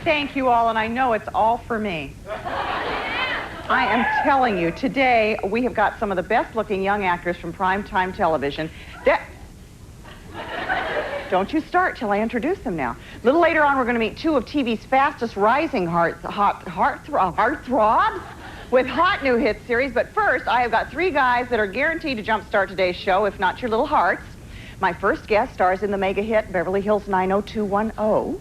thank you all, and I know it's all for me. I am telling you, today we have got some of the best-looking young actors from primetime television. Don't you start till I introduce them now. A little later on, we're going to meet two of TV's fastest rising heartthrobs with hot new hit series. But first, I have got three guys that are guaranteed to jumpstart today's show, if not your little hearts. My first guest stars in the mega hit Beverly Hills 90210.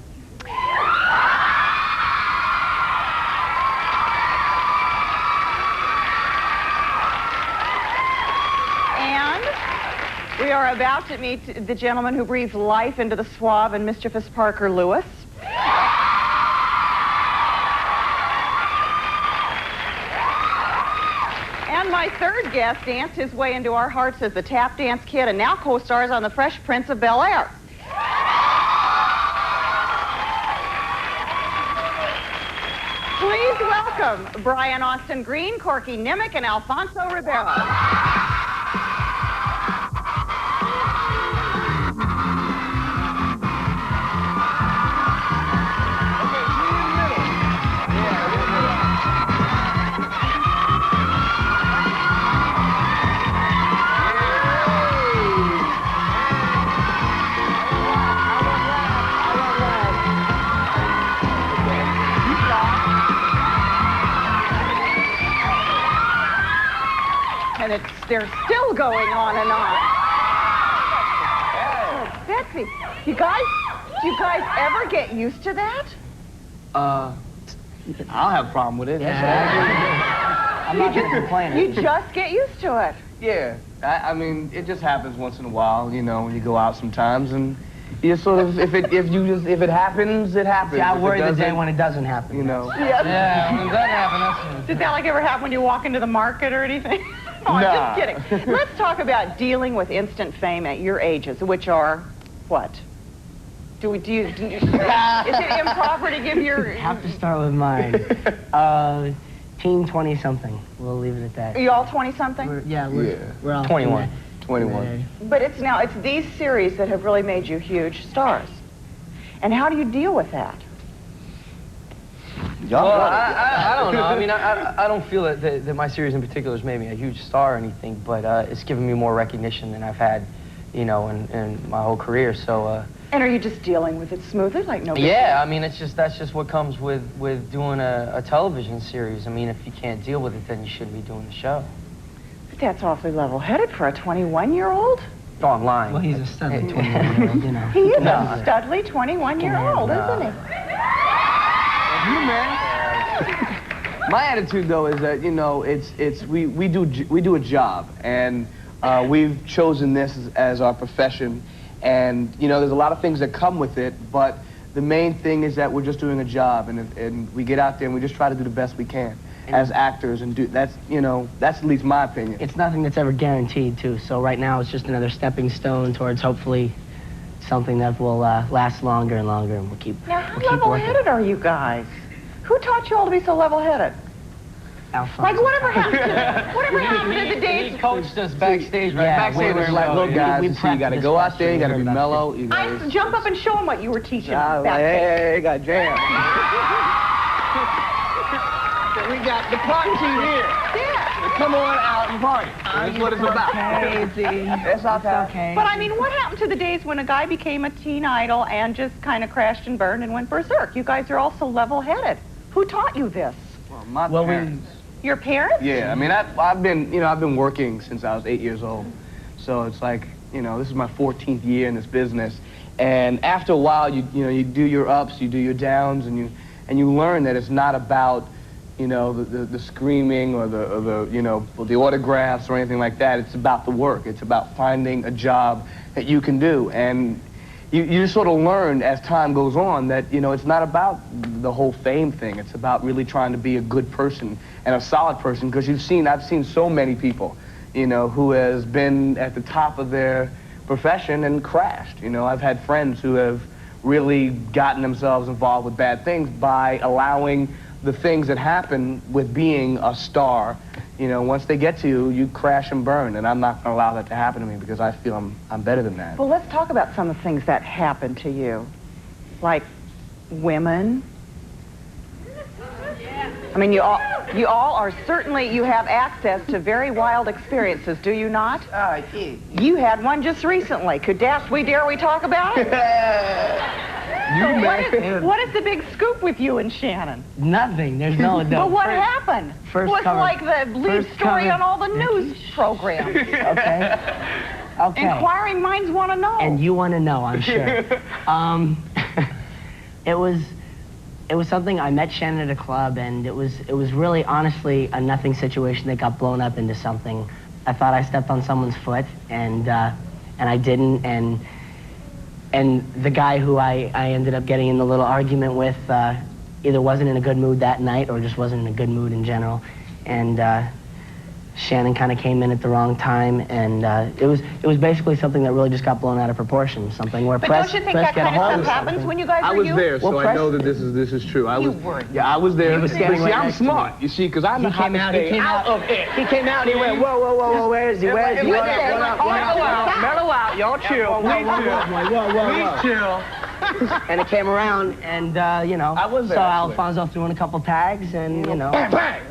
We are about to meet the gentleman who breathed life into the suave and mischievous Parker Lewis. And my third guest danced his way into our hearts as the tap dance kid and now co-stars on The Fresh Prince of Bel-Air. Please welcome Brian Austin Green, Corky, Nemec, and Alfonso Ribeiro. And they're still going on and on. Oh, Betsy, do you guys ever get used to that? I don't have a problem with it. Yeah. I'm not going to complain. You just get used to it. Yeah, I mean, it just happens once in a while, you know, when you go out sometimes, and you sort of, if it happens, it happens. Yeah, I worry the day when it doesn't happen. You know. Yes. Yeah, when it doesn't happen, that's... Did that like ever happen when you walk into the market or anything? Oh, I'm just kidding. Let's talk about dealing with instant fame at your ages, which are what? Is it improper to give your... Have to start with mine. Teen 20-something. We'll leave it at that. Are you all 20-something? We're all 21. 21. But it's these series that have really made you huge stars. And how do you deal with that? Well, I don't know. I mean, I don't feel that my series in particular has made me a huge star or anything, but it's given me more recognition than I've had, you know, in my whole career. So. And are you just dealing with it smoothly, like nobody? Yeah, I mean, that's just what comes with doing a television series. I mean, if you can't deal with it, then you shouldn't be doing the show. But that's awfully level-headed for a 21-year-old. Oh, I'm lying. Well, he's a studly 21-year-old, you know. He is a studly 21-year-old, isn't he? You, man. My attitude, though, is that, you know, we do a job, and we've chosen this as our profession, and, you know, there's a lot of things that come with it, but the main thing is that we're just doing a job, and we get out there and we just try to do the best we can as actors, and that's at least my opinion. It's nothing that's ever guaranteed, too, so right now it's just another stepping stone towards hopefully something that will last longer and longer, and we'll keep Now, how level-headed are you guys? Who taught you all to be so level-headed? Alfonso. Like, whatever happened to the days? He coached us backstage, right? Yeah, Backstage, we're like little guys. You gotta go out there, you gotta be mellow. I jump up and show them what you were teaching backstage. Hey, got jammed. We got the party team here. Yeah. Come on out and party. That's what it's about. It's okay. But I mean, what happened to the days when a guy became a teen idol and just kind of crashed and burned and went berserk? You guys are also level-headed. Who taught you this? Well, my parents. Your parents? Yeah, I mean, I've been working since I was 8 years old. So it's like, you know, this is my 14th year in this business. And after a while, you do your ups, you do your downs, and you learn that it's not about, you know, the screaming or the autographs or anything like that. It's about the work. It's about finding a job that you can do. And you just sort of learn as time goes on that, you know, it's not about the whole fame thing. It's about really trying to be a good person and a solid person, because I've seen so many people, you know, who has been at the top of their profession and crashed. You know, I've had friends who have really gotten themselves involved with bad things by allowing the things that happen with being a star. You know, once they get to you, you crash and burn, and I'm not going to allow that to happen to me because I feel I'm better than that. Well, let's talk about some of the things that happened to you, like women, I mean, you all are certainly, you have access to very wild experiences, do you not? Yeah. You had one just recently. Dare we talk about it? What is the big scoop with you and Shannon? Nothing. There's no. But what happened? First What's cover- like the lead first story cover- on all the news programs? Okay. Okay. Inquiring minds want to know. And you want to know, I'm sure. It was something. I met Shannon at a club, and it was really, honestly, a nothing situation that got blown up into something. I thought I stepped on someone's foot, and I didn't, and the guy who I ended up getting in the little argument with either wasn't in a good mood that night or just wasn't in a good mood in general, and Shannon kind of came in at the wrong time, and it was basically something that really just got blown out of proportion. Something where But press don't you think press that get kind a of hold stuff of happens something. when you guys I were was youth? there, so Well, I press- know that this is true. You weren't. Yeah, I was there. He was standing But right see, I'm next to me. smart, you see, because I know He how came to out, stay he came out out, of it. he came out and he went, whoa, whoa, whoa, whoa, where is he, where is he? What What up, up, what up, what up? Mellow out, y'all chill. Please chill. And it came around, and, you know, I was there, saw actually. Alfonso throwing a couple tags, and, you know. Bang, bang.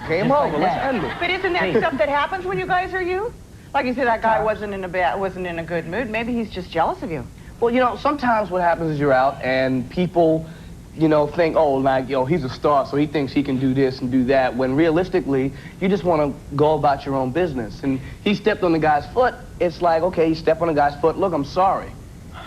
Game Just over. like Let's that. end it. But isn't that stuff that happens when you guys are youth? Like you said, that guy wasn't in a good mood. Maybe he's just jealous of you. Well, you know, sometimes what happens is you're out and people, you know, think, oh, like, yo, he's a star, so he thinks he can do this and do that, when realistically, you just want to go about your own business. And he stepped on the guy's foot. It's like, okay, he stepped on the guy's foot. Look, I'm sorry.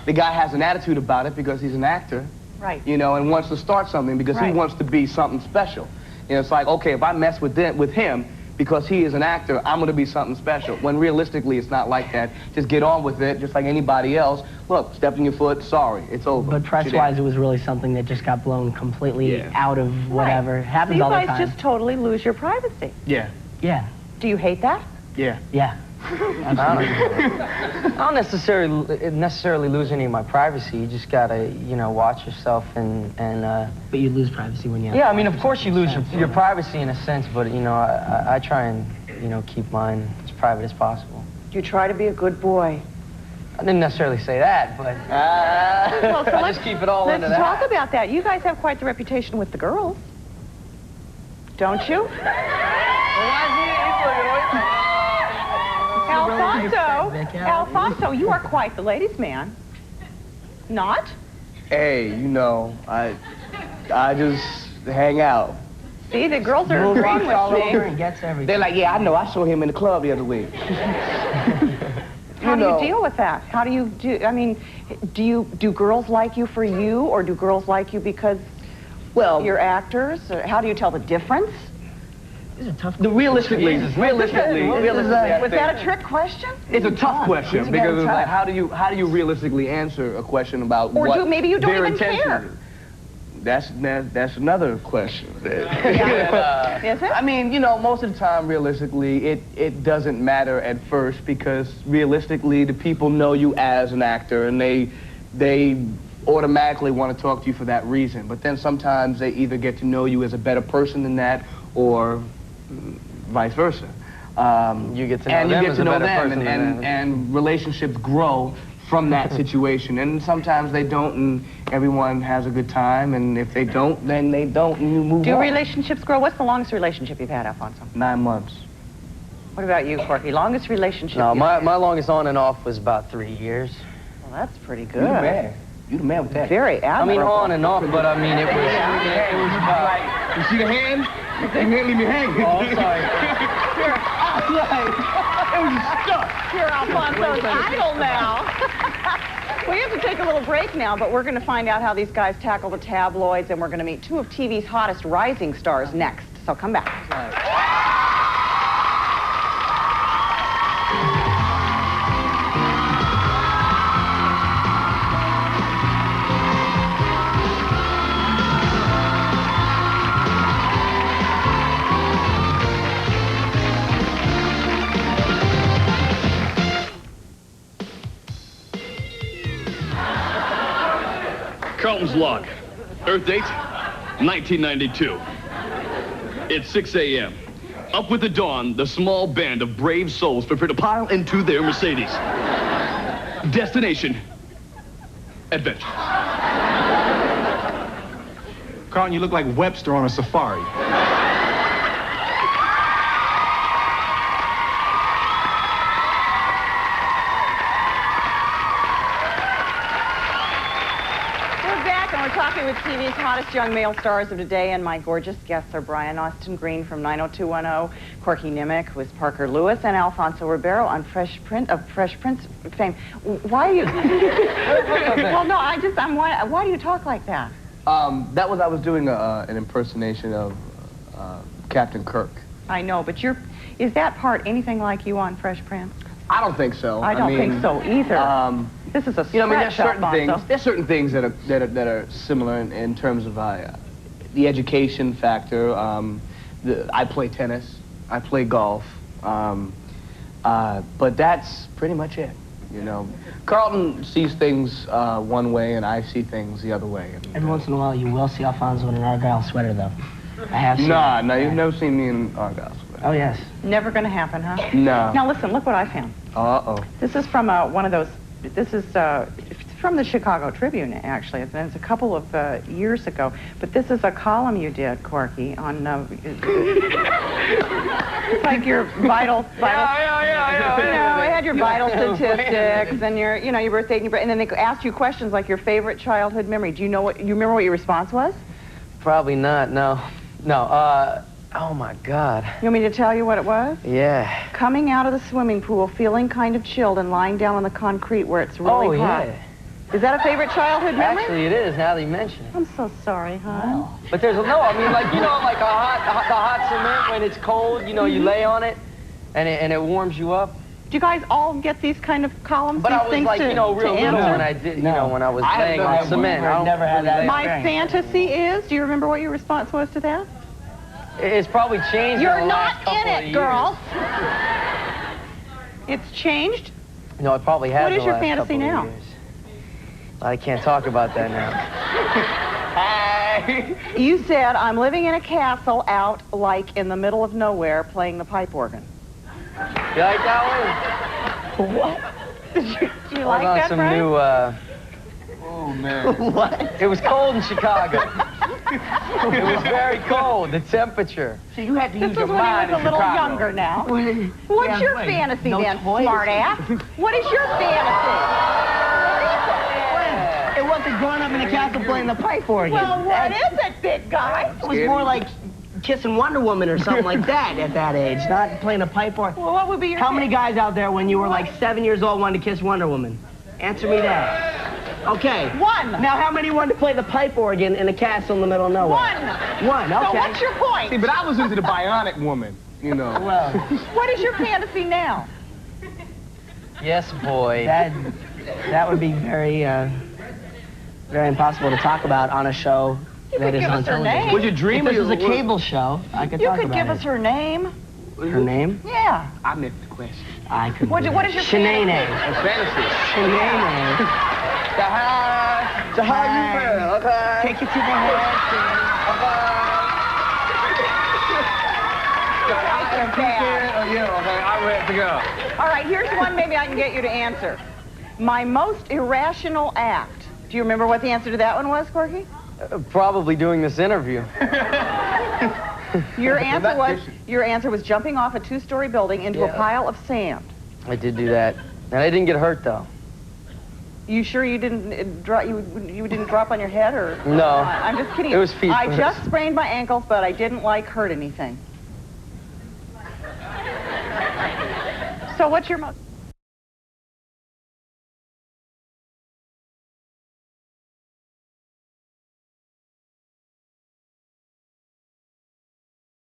The guy has an attitude about it because he's an actor, Right. you know, and wants to start something because he Right. wants to be something special. You know, it's like, okay, if I mess with him because he is an actor, I'm going to be something special. When realistically, it's not like that. Just get on with it, just like anybody else. Look, stepped on your foot, sorry, it's over. But press-wise, it was really something that just got blown completely out of whatever. Right. Happens so all the you time. guys just totally lose your privacy. Yeah, Yeah, Do you hate that? yeah. yeah. I don't necessarily lose any of my privacy. You just gotta, you know, watch yourself and But you lose privacy when you have yeah, I mean, of course you lose your privacy in a sense, but, you know, I try and, you know, keep mine as private as possible. You try to be a good boy. I didn't necessarily say that, but Well, so I just keep it all into let's talk that. about that. You guys have quite the reputation with the girls. Don't you? Alfonso, you are quite the ladies' man. Not? Hey, you know, I just hang out. See, the girls are Moonwalks agreeing all with over me. and gets everything. They're like, yeah, I know, I saw him in the club the other week. How do you deal with that? How do you do, I mean, do girls like you for you, or do girls like you because you're actors? Or how do you tell the difference? These are tough. Realistically, I Was think that a trick question? it's a tough question These are because getting it's like, tough. how do you realistically answer a question about Or what maybe you don't their even intention care. is? That's another question. Yeah. Is it? I mean, you know, most of the time, realistically, it doesn't matter at first because realistically, the people know you as an actor and they automatically want to talk to you for that reason. But then sometimes they either get to know you as a better person than that or vice versa. You get to know them as a better person than them. and relationships grow from that situation. And sometimes they don't, and everyone has a good time. And if they don't, then they don't, and you move Do on. relationships grow? What's the longest relationship you've had, Alfonso? 9 months. What about you, Corky? Longest relationship No, you've my longest on and off was about 3 years. Well, that's pretty You the good. man. You the man with that. Very I mean, admirable. on and off, but I mean, it was about... You see the hand? You can't leave me hanging. Oh, I'm sorry. It was stuck. Here, Alfonso's idle now. We have to take a little break now, but we're going to find out how these guys tackle the tabloids, and we're going to meet two of TV's hottest rising stars next. So come back. Carlton's log. Earth date, 1992. It's 6 a.m. Up with the dawn, the small band of brave souls prepare to pile into their Mercedes. Destination, adventure. Carlton, you look like Webster on a safari. we're talking with TV's hottest young male stars of today, and my gorgeous guests are Brian Austin Green from 90210, Corky Nemec with Parker Lewis, and Alfonso Ribeiro on Fresh Prince fame. Why are you... Well, no, why do you talk like that? I was doing an impersonation of Captain Kirk. I know, but is that part anything like you on Fresh Prince? I don't think so. I don't think so either. This is a stretch, there's certain things that are similar in terms of the education factor. I play tennis, I play golf, but that's pretty much it. You know, Carlton sees things one way, and I see things the other way. Every once in a while, you will see Alfonso in an Argyle sweater, though. I have seen. No, you've never seen me in Argyle sweater. Oh yes. Never going to happen, huh? No. Now listen, look what I found. Uh-oh. This is from one of those. This is from the Chicago Tribune, actually. It's a couple of years ago. But this is a column you did, Corky, on... it's like your vital... Yeah. It had your vital statistics and your birthday and then they asked you questions like your favorite childhood memory. Do you remember what your response was? Probably not, no. Oh my God. You want me to tell you what it was? Yeah. Coming out of the swimming pool, feeling kind of chilled and lying down on the concrete where it's really hot. Yeah. Is that a favorite childhood memory? Actually, it is, now that you mention it. I'm so sorry, hon. Wow. But there's the hot cement when it's cold, you lay on it, and it warms you up. Do you guys all get these kind of columns? But these I was things like, to real little answer? when I did, when I was laying on cement. I've never had that. My fantasy is, do you remember what your response was to that? It's probably changed. You're in the last not in couple of it, years. girl. It's changed? No, it probably has. What is in the your last fantasy couple of now? years. I can't talk about that now. You said, I'm living in a castle out, like, in the middle of nowhere, playing the pipe organ. You like that one? What? Do you like on that, some Brian? new, Oh, man. What? It was cold in Chicago. It was very cold, the temperature. So you had to This use was your when he mind was a in little Chicago. younger now. Yeah, What's your wait. fantasy No then, toys? smart ass? What is your fantasy? It wasn't growing up in a castle playing the pipe organ. Well, what is it, big guy? It was more like kissing Wonder Woman or something like that at that age, not playing a pipe organ. Well, what would be your How many guys out there when you were like 7 years old wanted to kiss Wonder Woman? Answer me that. Okay. One. Now, how many wanted to play the pipe organ in a castle in the middle of nowhere? One, okay. So what's your point? See, but I was into the bionic woman, Well, What is your fantasy now? Yes, boy. that would be very impossible to talk about on a show You that could is give on us her television. name. Was your dream If this or was a cable show, I could You talk could about give it. us her name. Her name? Yeah. I missed the question. I could. What is your Shanae. It's fantasy. Shanae. So how you feel? Okay. Take it to the head. I'm ready to go. All right, here's one maybe I can get you to answer. My most irrational act. Do you remember what the answer to that one was, Corky? Probably doing this interview. Your answer was jumping off a two-story building into a pile of sand. I did do that. And I didn't get hurt, though. You sure you didn't drop? You didn't drop on your head, or? No. I'm just kidding. It was feet I first. just sprained my ankles, but I didn't hurt anything. So what's your most?